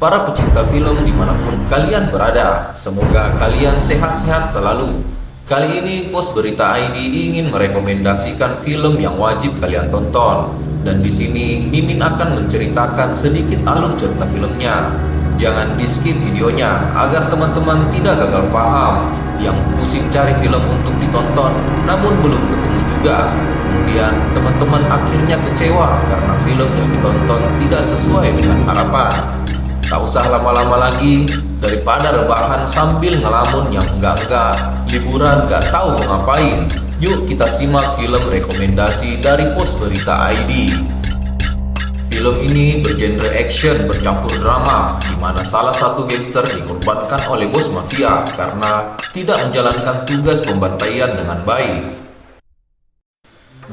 Para pecinta film dimanapun kalian berada, semoga kalian sehat-sehat selalu. Kali ini Pos Berita ID ingin merekomendasikan film yang wajib kalian tonton. Dan di sini Mimin akan menceritakan sedikit alur cerita filmnya. Jangan di skip videonya agar teman-teman tidak gagal paham, yang pusing cari film untuk ditonton namun belum ketemu juga. Kemudian teman-teman akhirnya kecewa karena film yang ditonton tidak sesuai dengan harapan. Tak usah lama-lama lagi, daripada rebahan sambil ngelamun yang enggak-enggak, liburan gak tahu mau ngapain. Yuk kita simak film rekomendasi dari Pos Berita ID. Film ini bergenre action bercampur drama, di mana salah satu gangster dikorbankan oleh bos mafia karena tidak menjalankan tugas pembantaian dengan baik.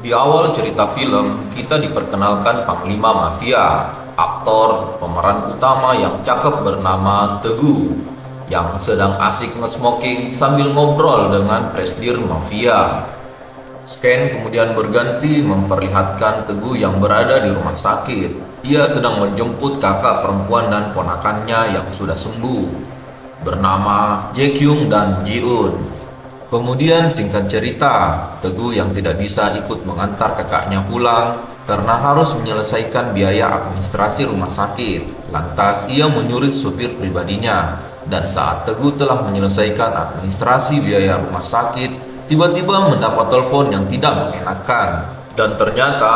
Di awal cerita film, kita diperkenalkan Panglima Mafia, aktor pemeran utama yang cakep bernama Teguh, yang sedang asik nge-smoking sambil ngobrol dengan presidir mafia. Scan kemudian berganti memperlihatkan Teguh yang berada di rumah sakit. Ia sedang menjemput kakak perempuan dan ponakannya yang sudah sembuh, bernama Jae-kyung dan Ji-eun. Kemudian singkat cerita, Teguh yang tidak bisa ikut mengantar kakaknya pulang karena harus menyelesaikan biaya administrasi rumah sakit. Lantas ia menyuruh supir pribadinya. Dan saat Teguh telah menyelesaikan administrasi biaya rumah sakit, tiba-tiba mendapat telepon yang tidak mengenakan. Dan ternyata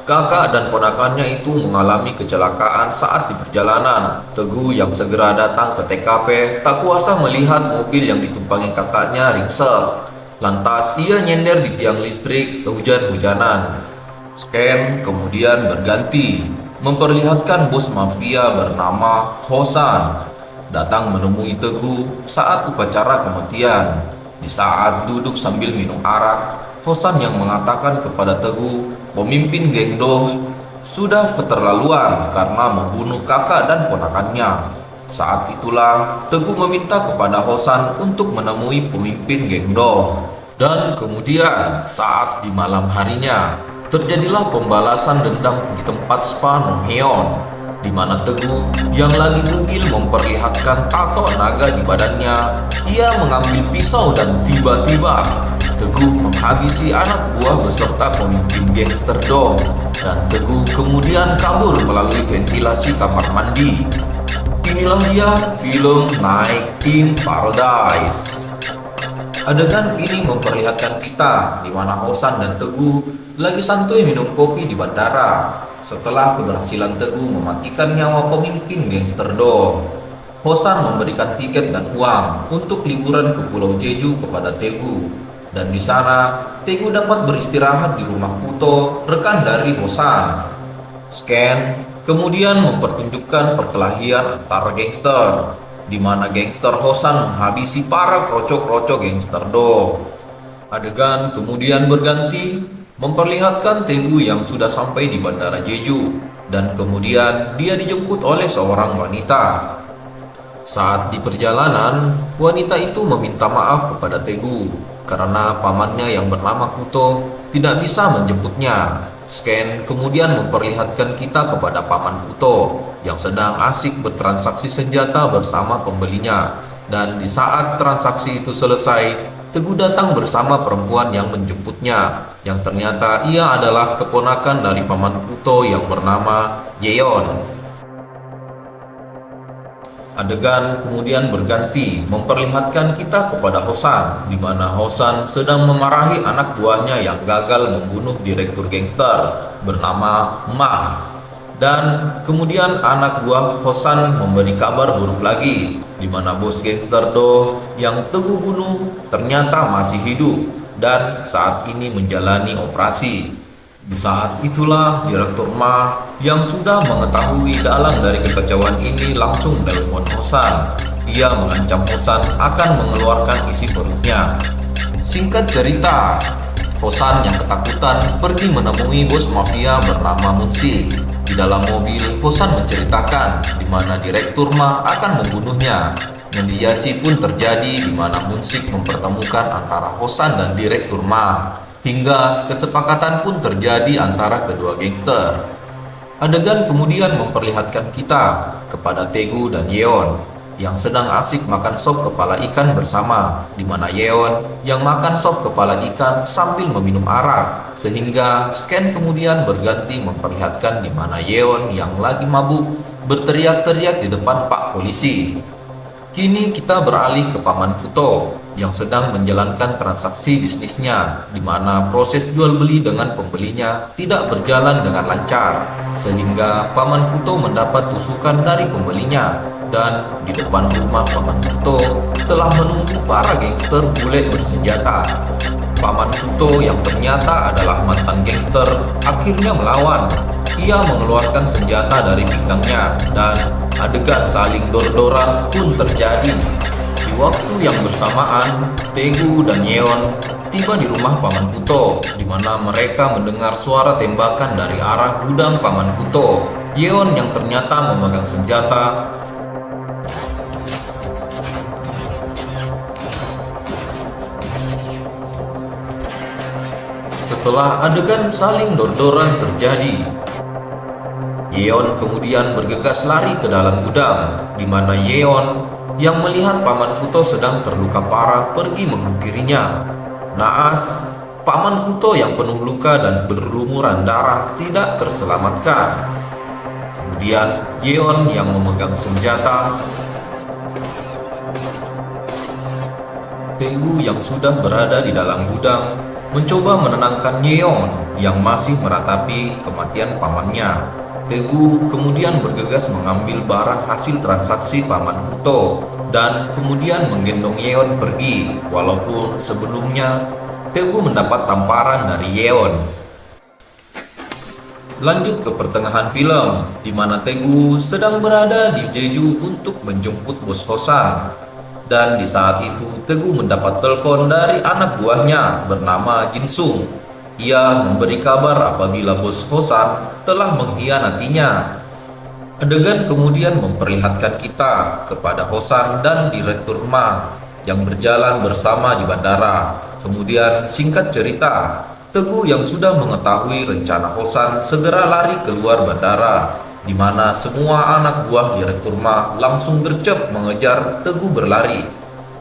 kakak dan ponakannya itu mengalami kecelakaan saat di perjalanan. Teguh yang segera datang ke TKP tak kuasa melihat mobil yang ditumpangi kakaknya ringsek. Lantas ia nyender di tiang listrik kehujan-hujanan. Scan kemudian berganti memperlihatkan bos mafia bernama Hosan datang menemui Teguh saat upacara kematian. Di saat duduk sambil minum arak, Hosan yang mengatakan kepada Teguh, pemimpin geng Do sudah keterlaluan karena membunuh kakak dan ponakannya. Saat itulah Teguh meminta kepada Hosan untuk menemui pemimpin geng Do. Dan kemudian saat di malam harinya terjadilah pembalasan dendam di tempat spa Nongheon, di mana Teguh yang lagi bugil memperlihatkan tato naga di badannya. Ia mengambil pisau dan tiba-tiba Teguh menghabisi anak buah beserta pemimpin gangster Do. Dan Teguh kemudian kabur melalui ventilasi kamar mandi. Inilah dia film Night in Paradise. Adegan ini memperlihatkan kita di mana Hosan dan Teguh lagi santuy minum kopi di bandara setelah keberhasilan Teguh mematikan nyawa pemimpin gangster Do. Hosan memberikan tiket dan uang untuk liburan ke Pulau Jeju kepada Teguh. Dan di sana Teguh dapat beristirahat di rumah Kuto, rekan dari Hosan. Scan kemudian mempertunjukkan perkelahian antar gangster, di mana gangster Hosan menghabisi para kroco-kroco gangster Do. Adegan kemudian berganti memperlihatkan Teguh yang sudah sampai di bandara Jeju, dan kemudian dia dijemput oleh seorang wanita. Saat di perjalanan, wanita itu meminta maaf kepada Teguh karena pamannya yang bernama Kuto tidak bisa menjemputnya. Scan kemudian memperlihatkan kita kepada paman Kuto yang sedang asik bertransaksi senjata bersama pembelinya. Dan di saat transaksi itu selesai, Teguh datang bersama perempuan yang menjemputnya, yang ternyata ia adalah keponakan dari paman Kuto yang bernama Yeon. Adegan kemudian berganti memperlihatkan kita kepada Hosan, di mana Hosan sedang memarahi anak buahnya yang gagal membunuh direktur gangster bernama Ma. Dan kemudian anak buah Hosan memberi kabar buruk lagi, di mana bos gangster Do yang Teguh bunuh ternyata masih hidup dan saat ini menjalani operasi. Di saat itulah Direktur Ma yang sudah mengetahui dalang dari kekacauan ini langsung telepon Hosan. Ia mengancam Hosan akan mengeluarkan isi perutnya. Singkat cerita, Hosan yang ketakutan pergi menemui bos mafia bernama Munsik. Di dalam mobil, Hosan menceritakan di mana Direktur Ma akan membunuhnya. Mediasi pun terjadi di mana Munsik mempertemukan antara Hosan dan Direktur Ma. Hingga kesepakatan pun terjadi antara kedua gangster. Adegan kemudian memperlihatkan kita kepada Tegu dan Yeon yang sedang asik makan sop kepala ikan bersama, di mana Yeon yang makan sop kepala ikan sambil meminum arak, sehingga scan kemudian berganti memperlihatkan di mana Yeon yang lagi mabuk berteriak-teriak di depan Pak Polisi. Kini kita beralih ke Paman Kuto yang sedang menjalankan transaksi bisnisnya, di mana proses jual beli dengan pembelinya tidak berjalan dengan lancar, sehingga Paman Kuto mendapat tusukan dari pembelinya. Dan di depan rumah Paman Kuto telah menunggu para gangster bule bersenjata. Paman Kuto yang ternyata adalah mantan gangster akhirnya melawan. Ia mengeluarkan senjata dari pinggangnya dan adegan saling dor-doran pun terjadi. Di waktu yang bersamaan, Tegu dan Yeon tiba di rumah Paman Kuto, di mana mereka mendengar suara tembakan dari arah gudang Paman Kuto. Yeon yang ternyata memegang senjata setelah adegan saling dor-doran terjadi. Yeon kemudian bergegas lari ke dalam gudang, di mana Yeon yang melihat Paman Kuto sedang terluka parah pergi menghampirinya. Naas, Paman Kuto yang penuh luka dan berlumuran darah tidak terselamatkan. Kemudian Yeon yang memegang senjata, Tegu yang sudah berada di dalam gudang mencoba menenangkan Yeon yang masih meratapi kematian pamannya. Tegu kemudian bergegas mengambil barang hasil transaksi Paman Kuto dan kemudian menggendong Yeon pergi, walaupun sebelumnya Tegu mendapat tamparan dari Yeon. Lanjut ke pertengahan film, di mana Tegu sedang berada di Jeju untuk menjemput bos Hosan. Dan di saat itu Tegu mendapat telepon dari anak buahnya bernama Jinsung. Ia memberi kabar apabila bos Hosan telah mengkhianatinya. Adegan kemudian memperlihatkan kita kepada Hosan dan Direktur Ma yang berjalan bersama di bandara. Kemudian singkat cerita, Tegu yang sudah mengetahui rencana Hosan segera lari keluar bandara, di mana semua anak buah Direktur Ma langsung gercep mengejar Tegu berlari.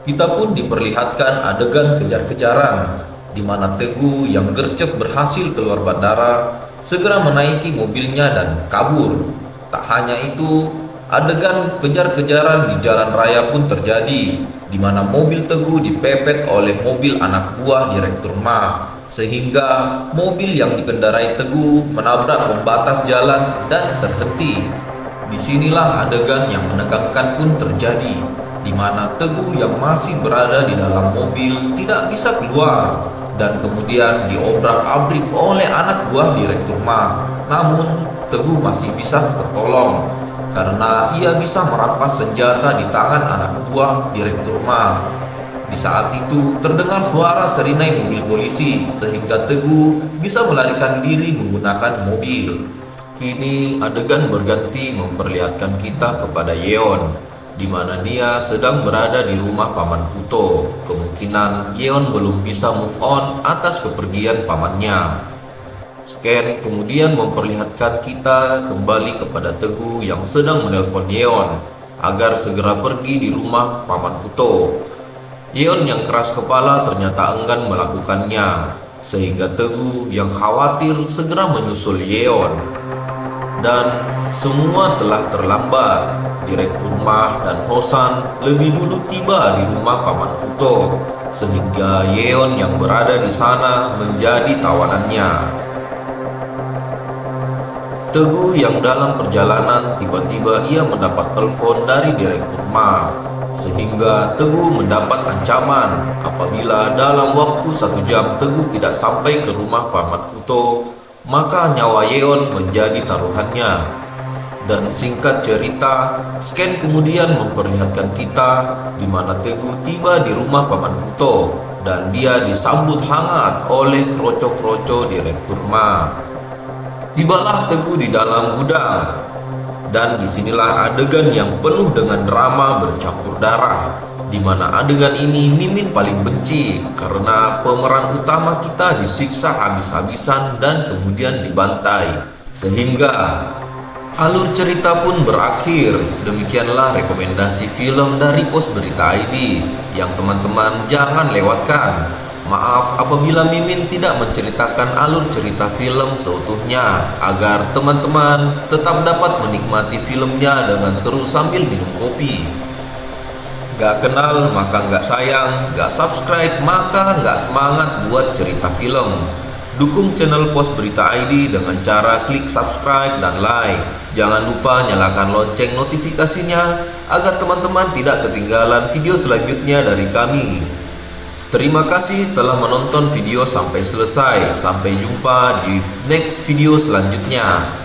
Kita pun diperlihatkan adegan kejar-kejaran, di mana Tegu yang gercep berhasil keluar bandara segera menaiki mobilnya dan kabur. Tak hanya itu, adegan kejar-kejaran di jalan raya pun terjadi, di mana mobil Tegu dipepet oleh mobil anak buah Direktur Ma, sehingga mobil yang dikendarai Tegu menabrak pembatas jalan dan terhenti. Disinilah adegan yang menegangkan pun terjadi, di mana Tegu yang masih berada di dalam mobil tidak bisa keluar dan kemudian diobrak-abrik oleh anak buah Direktur Ma. Namun Tegu masih bisa tertolong karena ia bisa merampas senjata di tangan anak buah Direktur Ma. Di saat itu terdengar suara serinai mobil polisi sehingga Tegu bisa melarikan diri menggunakan mobil. Kini adegan berganti memperlihatkan kita kepada Yeon, di mana dia sedang berada di rumah Paman Kuto. Kemungkinan Yeon belum bisa move on atas kepergian pamannya. Scan kemudian memperlihatkan kita kembali kepada Tegu yang sedang menelpon Yeon agar segera pergi di rumah Paman Kuto. Yeon yang keras kepala ternyata enggan melakukannya, sehingga Tegu yang khawatir segera menyusul Yeon. Dan semua telah terlambat. Direktur Ma dan Hosan lebih dulu tiba di rumah Paman Kuto, sehingga Yeon yang berada di sana menjadi tawanannya. Tegu yang dalam perjalanan tiba-tiba ia mendapat telepon dari Direktur Ma, sehingga Tegu mendapat ancaman apabila dalam waktu 1 jam Tegu tidak sampai ke rumah Paman Kuto, maka nyawa Yeon menjadi taruhannya. Dan singkat cerita, scan kemudian memperlihatkan kita di mana Tegu tiba di rumah Paman Kuto dan dia disambut hangat oleh kroco-kroco Direktur Ma. Tibalah Tegu di dalam gudang, dan disinilah adegan yang penuh dengan drama bercampur darah, di mana adegan ini Mimin paling benci karena pemeran utama kita disiksa habis-habisan dan kemudian dibantai, sehingga Alur cerita pun berakhir. Demikianlah rekomendasi film dari Pos Berita ID yang teman-teman jangan lewatkan. Maaf apabila Mimin tidak menceritakan alur cerita film seutuhnya, agar teman-teman tetap dapat menikmati filmnya dengan seru sambil minum kopi. Gak kenal maka gak sayang, gak subscribe maka gak semangat buat cerita film. Dukung channel Pos Berita ID dengan cara klik subscribe dan like. Jangan lupa nyalakan lonceng notifikasinya agar teman-teman tidak ketinggalan video selanjutnya dari kami. Terima kasih telah menonton video sampai selesai. Sampai jumpa di next video selanjutnya.